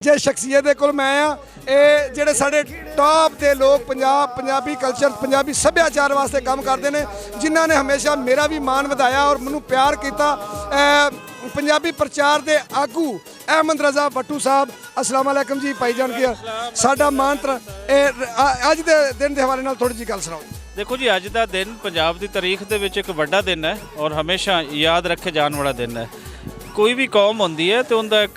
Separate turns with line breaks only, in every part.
जे शख्सियत दे कोल मैं आ ये जेडे साडे टॉप के लोग पंजाबी कल्चर पंजाबी सभ्याचार वास्ते काम करते हैं जिन्हों ने हमेशा मेरा भी मान वधाया और मैनू प्यार किया। पंजाबी प्रचार के आगू अहमद रजा वट्टू साहब अस्सलाम वालेकुम जी भाईजान की साडा मानत्र अज के दिन के हवाले नाल थोड़ी जी गल सुनाओ।
देखो जी अज का दिन पंजाब की तारीख दे विच एक वड्डा दिन है और हमेशा याद रखे जाने वाला दिन है। कोई भी कौम होंदी है तो उनका एक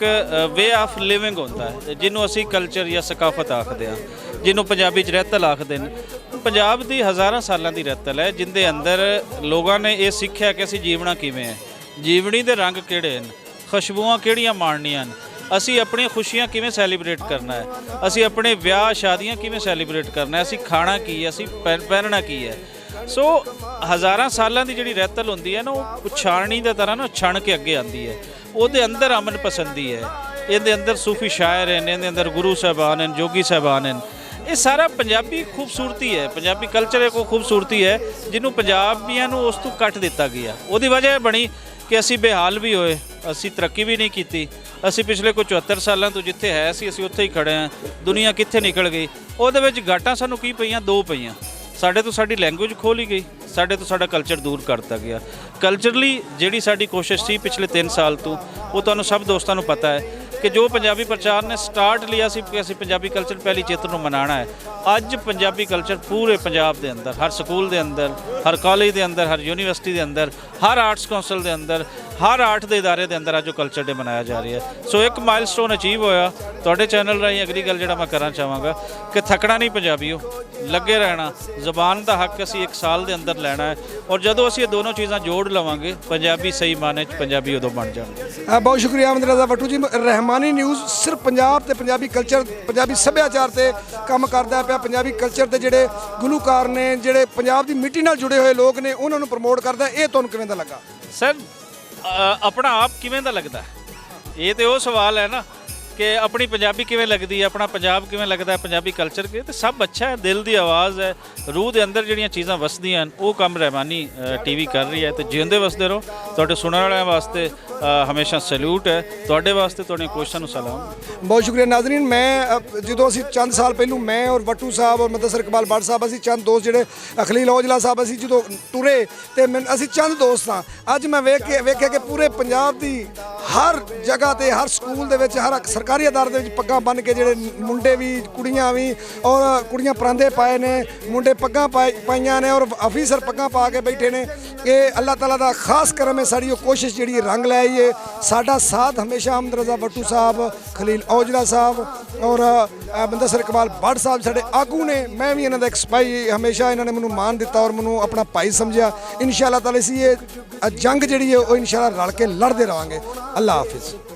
वे ऑफ लिविंग होता है जिन्हों असी कल्चर या सकाफत आखते हैं जिन्हों पंजाबी रैतल आखते हैं। पंजाब की हज़ारां सालों की रैतल है जिंदे अंदर लोगों ने यह सीखा कि असी जीवना किवें है, जीवनी के रंग किहड़े हैं, खुशबुआं किहड़ियां माणनियां ने, असी अपनी खुशियां किवें सैलीब्रेट करना है, असी अपने ब्याह शादियां किवें सैलीब्रेट करना है, असी खाना की है, असी पहनना की है। सो हज़ारां सालों की जी रैतल होंदी है ना वो छाणी की तरह ना छण के अगे आती है। ਉਹਦੇ अंदर अमन पसंदी है, ये अंदर सूफी शायर हैं, ये अंदर गुरु साहबान हैं, जोगी साहबान हैं। ये सारा पंजाबी खूबसूरती है, पंजाबी कल्चर एक खूबसूरती है जिन्होंने पंजाबियों को उस तो कट दिता गया। वो वजह बनी कि असी बेहाल भी होए, असी तरक्की भी नहीं की, असी पिछले कोई 74 सालों तो जिथे है असी उत्थे ही खड़े हैं। दुनिया कित्थे निकल गई, वो घाटा सानू की पईयां, दो पईयां साढ़े तो साडी लैंगुएज खोली गई, साढ़े तो साडा कल्चर दूर करता गया। कल्चरली जिहड़ी साडी कोशिश सी पिछले 3 साल तो वो तुहानूं सब दोस्तों को पता है कि जो पंजाबी प्रचार ने स्टार्ट लिया सी कि असीं पंजाबी कल्चर पहली चेत्र को मनाना है। अज पंजाबी कल्चर पूरे पंजाब के अंदर हर स्कूल के अंदर, हर कॉलेज के अंदर, हर यूनीवर्सिटी के अंदर, हर आर्ट्स कौंसल के अंदर, हर आर्ट के इदारे के अंदर अज कल्चर डे मनाया जा रहा है। सो एक माइलस्टोन अचीव होया तुहाडे चैनल राहीं। अगली गल जिहड़ा मैं करना चाहांगा कि थकना नहीं पंजाबीओ, लगे रहना, जबान का हक असी 1 साल के अंदर लैना है और जदों असी दोनों चीज़ां जोड़ लवांगे पंजाबी सही माने पंजाबी उदों बन जाएंगे।
बहुत शुक्रिया अहमद रजा वट्टू जी। रहमानी न्यूज़ सिर्फ पंजाब ते पंजाबी कल्चर पंजाबी सभ्याचार से काम करता पाया। पंजाबी कल्चर के जोड़े गुलूकार ने जोड़े पंजाब की मिट्टी नाल जुड़े हुए लोग ने उन्होंने प्रमोट करता है। ये तुहानूं किवें दा लगा
सर? अपना आप किवें दा लगदा है, ये तो वो सवाल है ना कि अपनी पंजाबी किवें लगदी है, अपना पंजाब किवें लगदा है, पंजाबी कल्चर के तो सब अच्छा है। दिल की आवाज़ है, रूह के अंदर जिहड़ियां चीज़ां वसदियां वो काम रहमानी टीवी कर रही है। तो जिंदे वसदे रहो। तुहाडे सुनने वाले वास्ते हमेशा सैल्यूट है, तुहाडे वास्ते तुहाडे क्वेश्चन सलाम।
बहुत शुक्रिया नाज़रीन। मैं जो असी चंद साल पहलू मैं और वट्टू साहब और मुदस्सिर इकबाल भट्ट साहब असी चंद दोस्त जोड़े खलील औजला साहब असी जो टुरे तो असी चंद दोस्त हाँ। अज मैं वेख्या कि पूरे पंजाब की हर जगह ते हर स्कूल दे विच हर सरकारी अदारे दे पग्गां बन के जोड़े मुंडे भी कुड़ियां भी और कुड़ियां परांदे पाए ने, मुंडे पग्गां पाइयां ने और अफीसर पग्गां पा के बैठे ने। ये अल्लाह ताला दा खास करम है। साड़ी कोशिश जी रंग लै आई है। साडा साथ हमेशा अहमद रजा वट्टू साहब, खलील औजला साहब और मुदस्सिर इकबाल भट्ट साहब साडे आगू ने। मैं भी इन्हां दा एक सिपाही, हमेशा इन्होंने मैनूं मान दिता और मैनूं अपना भाई समझा। इंशाअल्लाह ताला इसी ये जंग जी है वो इंशाअल्लाह रल के लड़ते रहांगे। अल्लाह हाफिज़।